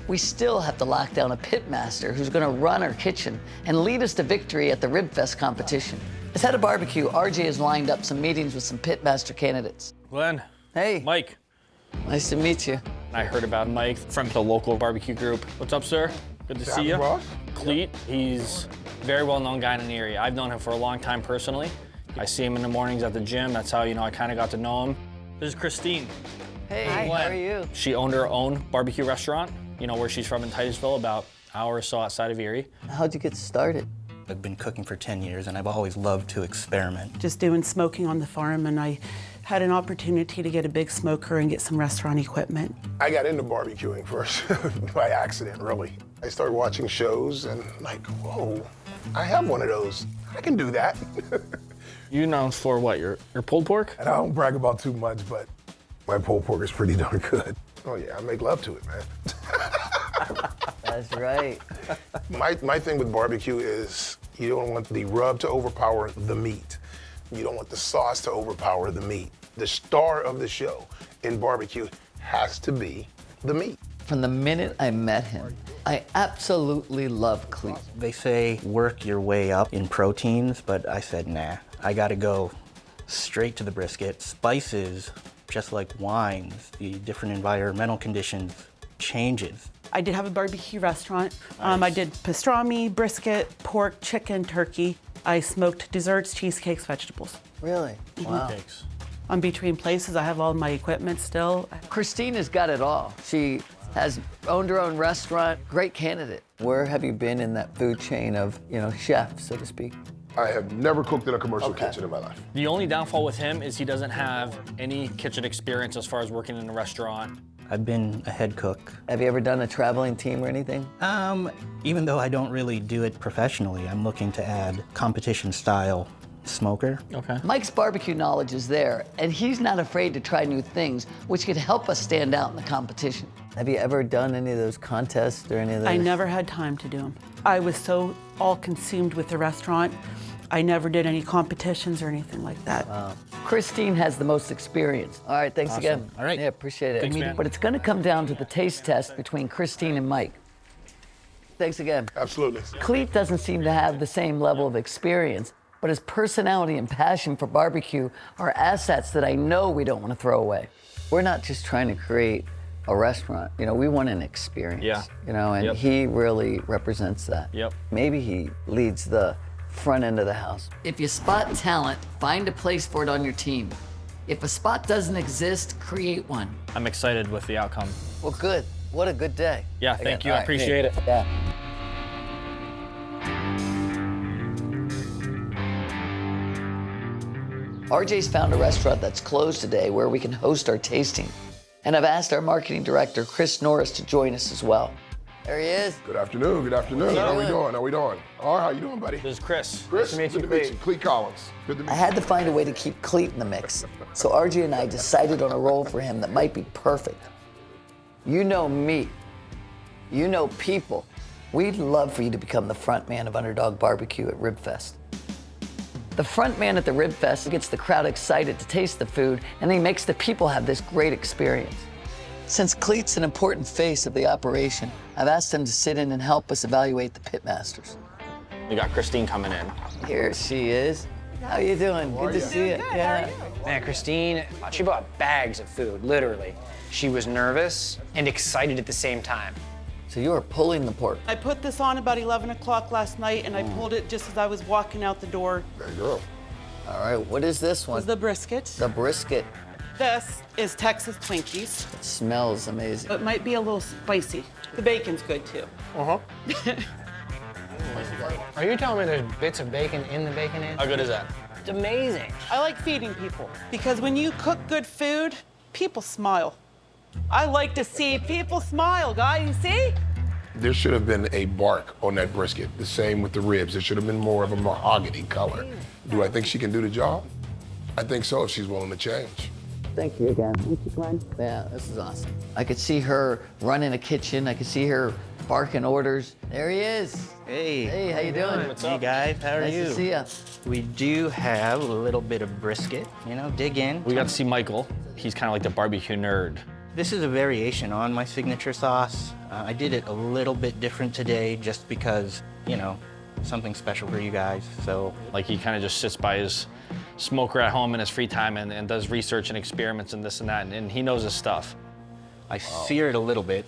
we still have to lock down a pitmaster who's gonna run our kitchen and lead us to victory at the Rib Fest competition. As head of barbecue, RJ has lined up some meetings with some pitmaster candidates. Glenn. Hey. Mike. Nice to meet you. I heard about Mike from the local barbecue group. What's up, sir? Good to see you. Boss. Cleet, he's a very well-known guy in the area. I've known him for a long time personally. I see him in the mornings at the gym. That's how, I kind of got to know him. This is Christine. Hey, Hi. how are you? She owned her own barbecue restaurant, where she's from in Titusville, about an hour or so outside of Erie. How'd you get started? I've been cooking for 10 years, and I've always loved to experiment. Just doing smoking on the farm, and I had an opportunity to get a big smoker and get some restaurant equipment. I got into barbecuing first by accident, really. I started watching shows and like, whoa, I have one of those. I can do that. You known for what, your pulled pork? And I don't brag about too much, but my pulled pork is pretty darn good. Oh yeah, I make love to it, man. That's right. My thing with barbecue is you don't want the rub to overpower the meat. You don't want the sauce to overpower the meat. The star of the show in barbecue has to be the meat. From the minute I met him, I absolutely love Cleet. They say work your way up in proteins, but I said, nah, I gotta go straight to the brisket. Spices, just like wines, the different environmental conditions changes. I did have a barbecue restaurant. I did pastrami, brisket, pork, chicken, turkey. I smoked desserts, cheesecakes, vegetables. Really? Wow. Cakes. I'm between places. I have all my equipment still. Christina's got it all. She has owned her own restaurant, great candidate. Where have you been in that food chain of, chef, so to speak? I have never cooked in a commercial kitchen in my life. The only downfall with him is he doesn't have any kitchen experience as far as working in a restaurant. I've been a head cook. Have you ever done a traveling team or anything? Even though I don't really do it professionally, I'm looking to add competition-style smoker. Okay. Mike's barbecue knowledge is there, and he's not afraid to try new things, which could help us stand out in the competition. Have you ever done any of those contests or any of those? I never had time to do them. I was so all consumed with the restaurant. I never did any competitions or anything like that. Wow. Christine has the most experience. All right, thanks again. All right. Yeah, appreciate it. Thanks, man. But it's gonna come down to the taste test between Christine and Mike. Thanks again. Absolutely. Cleet doesn't seem to have the same level of experience, but his personality and passion for barbecue are assets that I know we don't want to throw away. We're not just trying to create a restaurant, we want an experience. Yeah. And Yep. he really represents that. Yep. Maybe he leads the front end of the house. If you spot talent, find a place for it on your team. If a spot doesn't exist, create one. I'm excited with the outcome. Well, good. What a good day. Yeah, thank you. All I right, appreciate it. Yeah. RJ's found a restaurant that's closed today where we can host our tasting. And I've asked our marketing director, Chris Norris, to join us as well. There he is. Good afternoon, good afternoon. How we doing? All right, how you doing, buddy? This is Chris. Chris, Nice to good meet to meet you. Cleet Collins. Good to meet I you. had to find a way to keep Cleet in the mix. So RJ and I decided on a role for him that might be perfect. You know me. You know people. We'd love for you to become the front man of Underdog Barbecue at Rib Fest. The front man at the Rib Fest gets the crowd excited to taste the food, and he makes the people have this great experience. Since Cleet's an important face of the operation, I've asked him to sit in and help us evaluate the pitmasters. We got Christine coming in. Here she is. How you doing? Good to see you. Yeah. Man, Christine, she bought bags of food, literally. She was nervous and excited at the same time. So you are pulling the pork. I put this on about 11 o'clock last night, and I pulled it just as I was walking out the door. There you go. All right, what is this This one? is the brisket. The brisket. This is Texas Twinkies. It smells amazing. It might be a little spicy. The bacon's good too. Are you telling me there's bits of bacon in the bacon in? How good is that? It's amazing. I like feeding people because when you cook good food, people smile. I like to see people smile, guys. You see? There should have been a bark on that brisket. The same with the ribs. There should have been more of a mahogany color. Do I think she can do the job? I think so if she's willing to change. Thank you again. Thank you, Glenn. Yeah, this is awesome. I could see her running a kitchen. I could see her barking orders. There he is. Hey. Hey, how you doing? What's Hey up? guys, how are Nice you? to see ya. We do have a little bit of brisket, dig in. We got to see Michael. He's kind of like the barbecue nerd This is a variation on my signature sauce. I did it a little bit different today just because, you know, something special for you guys, so. Like he kind of just sits by his smoker at home in his free time and does research and experiments and this and that, and he knows his stuff. I sear it a little bit,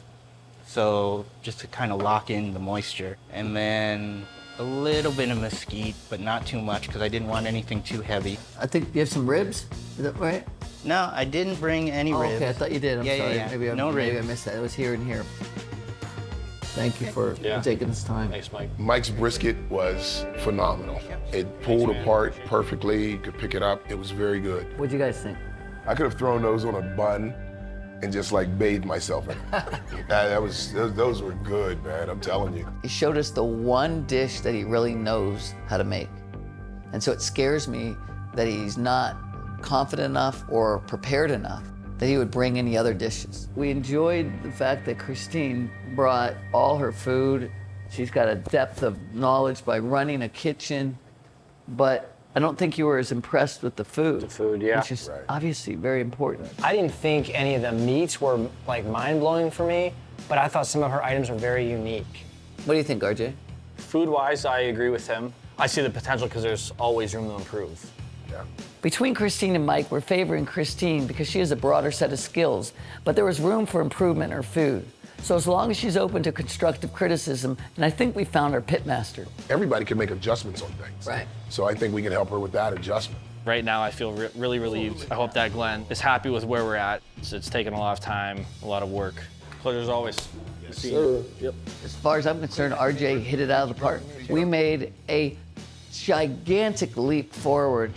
so just to kind of lock in the moisture. And then a little bit of mesquite, but not too much because I didn't want anything too heavy. I think you have some ribs, is that right? No, I didn't bring any Oh, ribs. okay, I thought you did, I'm Yeah, sorry. yeah. Maybe, No maybe I ribs. missed that, it was here and here. Thank you for Yeah. taking this time. Thanks, Mike. Mike's brisket was phenomenal. It pulled apart perfectly. You could pick it up. It was very good. What'd you guys think? I could have thrown those on a bun and just like bathed myself in it. Those were good, man. I'm telling you. He showed us the one dish that he really knows how to make. And so it scares me that he's not confident enough or prepared enough that he would bring any other dishes. We enjoyed the fact that Christine brought all her food. She's got a depth of knowledge by running a kitchen, but I don't think you were as impressed with the food. The food, yeah. Which is obviously very important. I didn't think any of the meats were like mind-blowing for me, but I thought some of her items were very unique. What do you think, RJ? Food-wise, I agree with him. I see the potential because there's always room to improve. Yeah. Between Christine and Mike, we're favoring Christine because she has a broader set of skills, but there was room for improvement in her food. So as long as she's open to constructive criticism, and I think we found our pitmaster. Everybody can make adjustments on things. Right. So I think we can help her with that adjustment. Right now, I feel really relieved. I hope that Glenn is happy with where we're at. It's taken a lot of time, a lot of work. Pleasure as always. Yes, sir. Yep. As far as I'm concerned, RJ hit it out of the park. We made a gigantic leap forward.